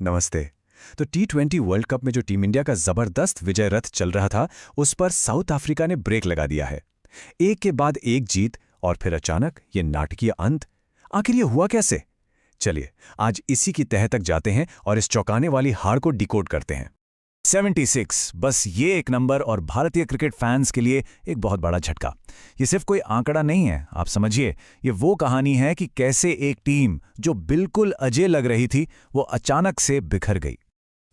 नमस्ते। तो T20 world cup में जो टीम इंडिया का जबरदस्त विजय रथ चल रहा था, उस पर साउथ अफ्रीका ने ब्रेक लगा दिया है। एक के बाद एक जीत और फिर अचानक ये नाटकीय अंत। आखिर ये हुआ कैसे? चलिए, आज इसी की तह तक जाते हैं और इस चौंकाने वाली हार को डिकोड करते हैं। 76, बस ये एक नंबर और भारतीय क्रिकेट फैंस के लिए एक बहुत बड़ा झटका। ये सिर्फ कोई आंकड़ा नहीं है, आप समझिए, ये वो कहानी है कि कैसे एक टीम जो बिल्कुल अजय लग रही थी, वो अचानक से बिखर गई।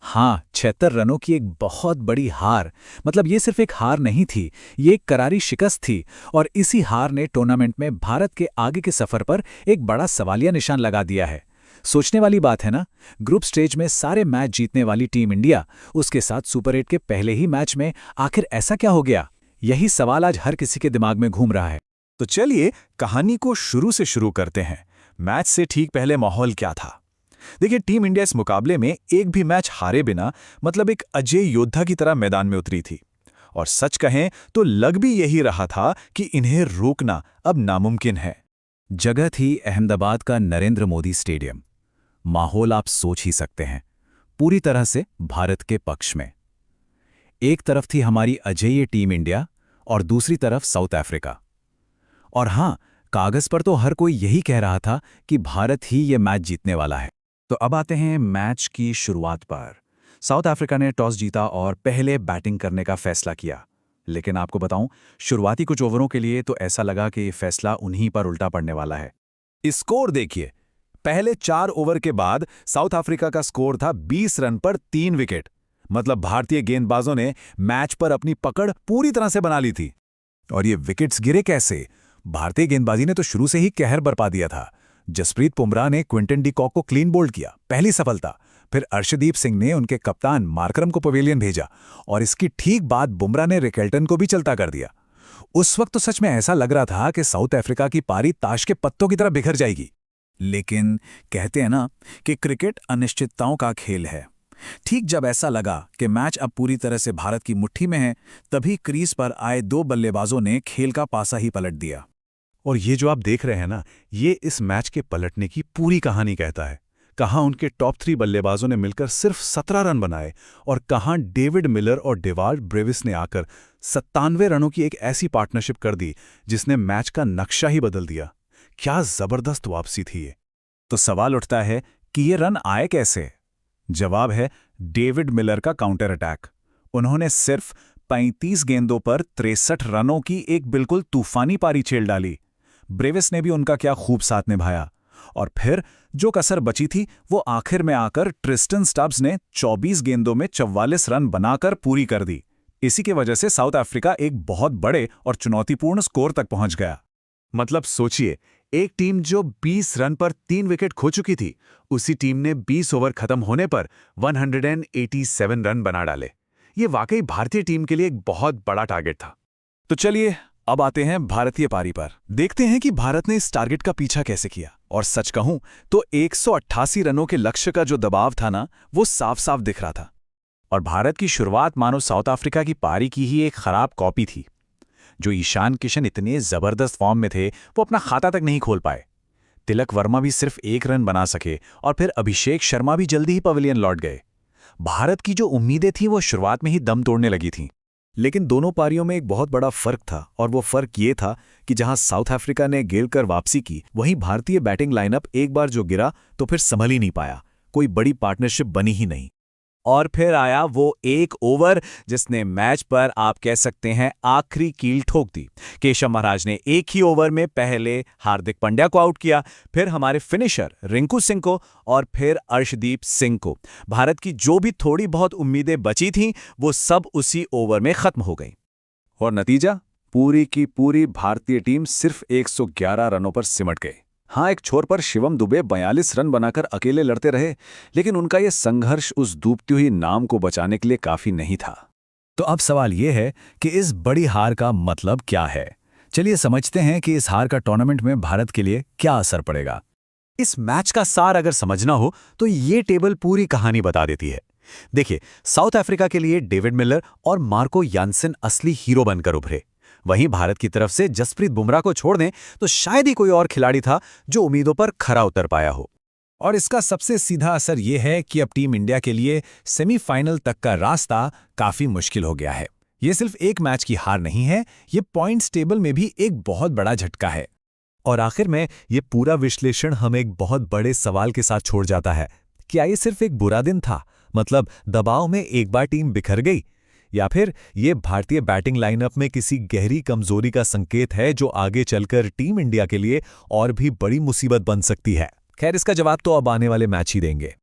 हाँ, 76 रनों की एक बहुत बड़ी हार। मतलब ये सिर्फ एक हार नहीं थी, ये एक करारी शिकस्त थी। और इसी हार ने टूर्नामेंट में भारत के आगे के सफर पर एक बड़ा सवालिया निशान लगा दिया है। सोचने वाली बात है ना, ग्रुप स्टेज में सारे मैच जीतने वाली टीम इंडिया, उसके साथ सुपर 8 के पहले ही मैच में आखिर ऐसा क्या हो गया? यही सवाल आज हर किसी के दिमाग में घूम रहा है। तो चलिए, कहानी को शुरू से शुरू करते हैं। मैच से ठीक पहले माहौल क्या था? देखिए, टीम इंडिया इस मुकाबले में एक भी मैच हारे बिना, मतलब एक अजय योद्धा की तरह मैदान में उतरी थी। और सच कहें तो लग भी यही रहा था कि इन्हें रोकना अब नामुमकिन है। जगह थी अहमदाबाद का नरेंद्र मोदी स्टेडियम। माहौल आप सोच ही सकते हैं, पूरी तरह से भारत के पक्ष में। एक तरफ थी हमारी अजेय टीम इंडिया और दूसरी तरफ साउथ अफ्रीका। और हां, कागज पर तो हर कोई यही कह रहा था कि भारत ही ये मैच जीतने वाला है। तो अब आते हैं मैच की शुरुआत पर। साउथ अफ्रीका ने टॉस जीता और पहले बैटिंग करने का फैसला किया। लेकिन आपको बताऊं, शुरुआती कुछ ओवरों के लिए तो ऐसा लगा कि ये फैसला उन्हीं पर उल्टा पड़ने वाला है। स्कोर देखिए, पहले 4 ओवर के बाद साउथ अफ्रीका का स्कोर था 20 रन पर 3 विकेट। मतलब भारतीय गेंदबाजों ने मैच पर अपनी पकड़ पूरी तरह से बना ली थी। और ये विकेट्स गिरे कैसे? भारतीय गेंदबाजी ने तो शुरू से ही कहर बरपा दिया था। जसप्रीत बुमराह ने क्विंटन डी कॉक को क्लीन बोल्ड किया, पहली सफलता। फिर अर्शदीप सिंह ने उनके कप्तान मार्करम को पवेलियन भेजा और इसकी ठीक बाद बुमराह ने रिकेल्टन को भी चलता कर दिया। उस वक्त तो सच में ऐसा लग रहा था कि साउथ अफ्रीका की पारी ताश के पत्तों की तरह बिखर जाएगी। लेकिन कहते हैं ना कि क्रिकेट अनिश्चितताओं का खेल है। ठीक जब ऐसा लगा कि मैच अब पूरी तरह से भारत की मुट्ठी में है, तभी क्रीज पर आए 2 बल्लेबाजों ने खेल का पासा ही पलट दिया। और ये जो आप देख रहे हैं ना, ये इस मैच के पलटने की पूरी कहानी कहता है। कहाँ उनके टॉप 3 बल्लेबाजों ने मिलकर सिर्फ 17 रन बनाए और कहाँ डेविड मिलर और डेवार्ड ब्रेविस ने आकर 97 रनों की एक ऐसी पार्टनरशिप कर दी जिसने मैच का नक्शा ही बदल दिया। क्या जबरदस्त वापसी थी ये। तो सवाल उठता है कि ये रन आए कैसे? जवाब है डेविड मिलर का काउंटर अटैक। उन्होंने सिर्फ 35 गेंदों पर 63 रनों की एक बिल्कुल तूफानी पारी खेल डाली। ब्रेविस ने भी उनका क्या खूब साथ निभाया। और फिर जो कसर बची थी वो आखिर में आकर ट्रिस्टन स्टब्स ने 24 गेंदों में 44 रन बनाकर पूरी कर दी। इसी की वजह से साउथ अफ्रीका एक बहुत बड़े और चुनौतीपूर्ण स्कोर तक पहुंच गया। मतलब सोचिए, एक टीम जो 20 रन पर 3 विकेट खो चुकी थी, उसी टीम ने 20 ओवर खत्म होने पर 187 रन बना डाले। ये वाकई भारतीय टीम के लिए एक बहुत बड़ा टारगेट था। तो चलिए, अब आते हैं भारतीय पारी पर। देखते हैं कि भारत ने इस टारगेट का पीछा कैसे किया। और सच कहूं तो 188 रनों के लक्ष्य का जो दबाव था ना, वो साफ साफ दिख रहा था। और भारत की शुरुआत मानो साउथ अफ्रीका की पारी की ही एक खराब कॉपी थी। जो ईशान किशन इतने जबरदस्त फॉर्म में थे, वो अपना खाता तक नहीं खोल पाए। तिलक वर्मा भी सिर्फ 1 रन बना सके और फिर अभिषेक शर्मा भी जल्दी ही पवेलियन लौट गए। भारत की जो उम्मीदें थीं वो शुरुआत में ही दम तोड़ने लगी थीं। लेकिन दोनों पारियों में एक बहुत बड़ा फर्क था, और वो फर्क ये था कि जहां साउथ अफ्रीका ने गेल कर वापसी की, वहीं भारतीय बैटिंग लाइनअप एक बार जो गिरा तो फिर संभल ही नहीं पाया। कोई बड़ी पार्टनरशिप बनी ही नहीं। और फिर आया वो एक ओवर जिसने मैच पर आप कह सकते हैं आखिरी कील ठोक दी। केशव महाराज ने एक ही ओवर में पहले हार्दिक पांड्या को आउट किया, फिर हमारे फिनिशर रिंकू सिंह को और फिर अर्शदीप सिंह को। भारत की जो भी थोड़ी बहुत उम्मीदें बची थीं, वो सब उसी ओवर में खत्म हो गई। और नतीजा, पूरी की पूरी भारतीय टीम सिर्फ 111 रनों पर सिमट गई। हाँ, एक छोर पर शिवम दुबे 42 रन बनाकर अकेले लड़ते रहे, लेकिन उनका यह संघर्ष उस डूबती हुई नाम को बचाने के लिए काफी नहीं था। तो अब सवाल यह है कि इस बड़ी हार का मतलब क्या है। चलिए समझते हैं कि इस हार का टूर्नामेंट में भारत के लिए क्या असर पड़ेगा। इस मैच का सार अगर समझना हो तो ये टेबल पूरी कहानी बता देती है। देखिए, साउथ अफ्रीका के लिए डेविड मिलर और मार्को यानसन असली हीरो बनकर उभरे। वहीं भारत की तरफ से जसप्रीत बुमराह को छोड़ दें तो शायद ही कोई और खिलाड़ी था जो उम्मीदों पर खरा उतर पाया हो। और इसका सबसे सीधा असर ये है कि अब टीम इंडिया के लिए सेमीफाइनल तक का रास्ता काफी मुश्किल हो गया है। ये सिर्फ एक मैच की हार नहीं है, ये पॉइंट्स टेबल में भी एक बहुत बड़ा झटका है। और आखिर में ये पूरा विश्लेषण हमें एक बहुत बड़े सवाल के साथ छोड़ जाता है। क्या ये सिर्फ एक बुरा दिन था, मतलब दबाव में एक बार टीम बिखर गई, या फिर ये भारतीय बैटिंग लाइनअप में किसी गहरी कमजोरी का संकेत है जो आगे चलकर टीम इंडिया के लिए और भी बड़ी मुसीबत बन सकती है? खैर, इसका जवाब तो अब आने वाले मैच ही देंगे।